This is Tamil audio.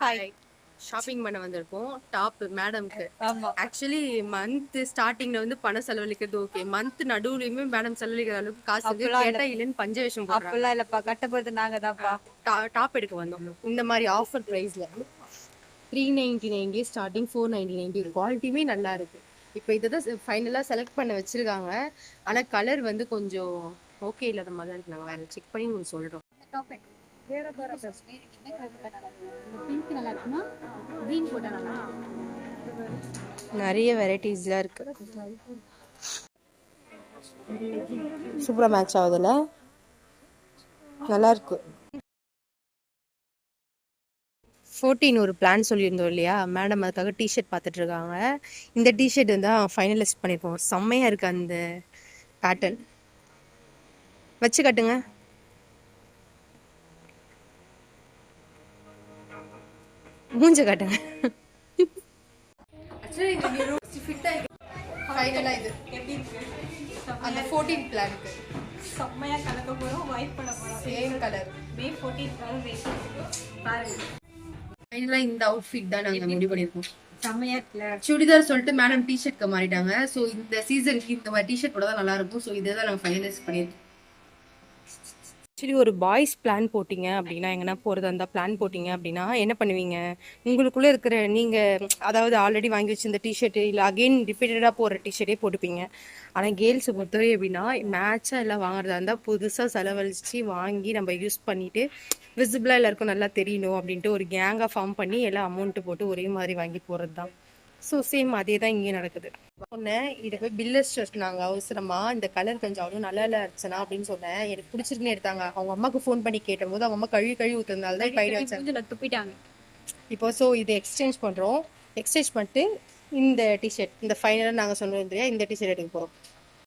ஹாய். ஷாப்பிங் பண்ண வந்திருக்கோம். டாப் மேடம்க்கு. ஆமா. ஆக்சுவலி மந்த் ஸ்டார்டிங்ல வந்து பணம் செலவழிக்கிறது ஓகே. மந்த் நடுவுலயுமே மேடம் செலவழிக்கிற அளவுக்கு காசு இருக்கு. அப்பெல்லாம் கேட்டா இல்ல. இல்லைன்னு பஞ்சவேஷம் போடுறாங்க. அப்பெல்லாம் இல்லப்பா. கட்டப்போறது நாங்க தான்ப்பா. டாப் எடுக்க வந்தோம். இந்த மாதிரி ஆஃபர் பிரைஸ்ல 399 ஸ்டார்டிங் 499 குவாலிட்டியுமே நல்லா இருக்கு. இப்போ இதுதான் ஃபைனலா செலக்ட் பண்ண வச்சிருக்காங்க. ஆனா கலர் வந்து கொஞ்சம் ஓகே இல்லாத மாதிரி தான் இருக்கு. நாங்க வேற செக் பண்ணி உங்களுக்கு சொல்றோம். நிறைய வெரைட்டிஸ்லாம் இருக்கு. சூப்பரா மேட்ச் ஆகுதுல்ல, நல்லா இருக்கு. 14 ஒரு பிளான் சொல்லியிருந்தோம் இல்லையா மேடம், அதுக்காக டிஷர்ட் பார்த்துட்டு இருக்காங்க. இந்த டிஷர்ட் தான் ஃபைனலிஸ்ட் பண்ணியிருக்கோம். செம்மையா இருக்கு அந்த பேட்டர்ன். வச்சு கட்டுங்க. மூஞ்ச காட்டுங்க. அந்த 14 பிளானுக்கு செம்மையா கலக்க போறோம். ஒயிட் பண்ண போறோம். Same colour. மே 14 வெயிட் பாருங்க. ஃபைனலா இந்த அவுட்ஃபிட் தான் நாங்க முடிவு பண்ணிருக்கோம். செம்மையா இருக்குல்ல. சுடிதார் சொல்லிட்டு மேடம் டிஷர்ட்க்கு மாறிட்டாங்க. ஸோ இந்த சீசனுக்கு இந்த மாதிரி டிஷர்ட் போட தான் நல்லா இருக்கும். ஸோ இதை தான் நாங்கள் ஃபைனலைஸ் பண்ணியிருக்கோம். ஆக்சுவலி ஒரு பாய்ஸ் பிளான் போட்டிங்க அப்படின்னா, எங்கன்னா போகிறதா இருந்தால் பிளான் போட்டிங்க அப்படின்னா என்ன பண்ணுவீங்க? உங்களுக்குள்ளே இருக்கிற நீங்கள் அதாவது ஆல்ரெடி வாங்கி வச்சிருந்த டிஷர்ட்டு இல்லை அகெயின் ரிப்பீட்டடாக போகிற டிஷர்ட்டே போட்டுப்பீங்க. ஆனால் கேர்ள்ஸை பொறுத்தவரை எப்படின்னா, மேட்சாக எல்லாம் வாங்குறதா இருந்தால் புதுசாக செலவழித்து வாங்கி நம்ம யூஸ் பண்ணிவிட்டு விசிபிளாக எல்லாருக்கும் நல்லா தெரியணும் அப்படின்ட்டு ஒரு கேங்காக ஃபார்ம் பண்ணி எல்லாம் அமௌண்ட்டு போட்டு ஒரே மாதிரி வாங்கி போகிறது தான். ஸோ சேம் அதே தான் இங்கேயும் நடக்குது. சொன்னேன் இதை போய் பில்லர்ஸ் நாங்கள் அவசரமாக இந்த கலர் கொஞ்சம் அவ்வளோ நல்லா இல்லை அர்ச்சனா அப்படின்னு சொன்னேன். எனக்கு பிடிச்சிருக்குன்னு எடுத்தாங்க. அவங்க அம்மாவுக்கு ஃபோன் பண்ணி கேட்டபோது அவங்க அம்மா கழுவி ஊற்றுறதுனால தான் பயிர் வச்சாங்க. துப்பிட்டாங்க. இப்போ ஸோ இதை எக்ஸ்சேஞ்ச் பண்ணுறோம். எக்ஸ்சேஞ்ச் பண்ணிட்டு இந்த டிஷர்ட் இந்த ஃபைனலாக நாங்கள் சொன்னோம் இல்லையா, இந்த டிஷர்ட் எடுக்க போகிறோம்.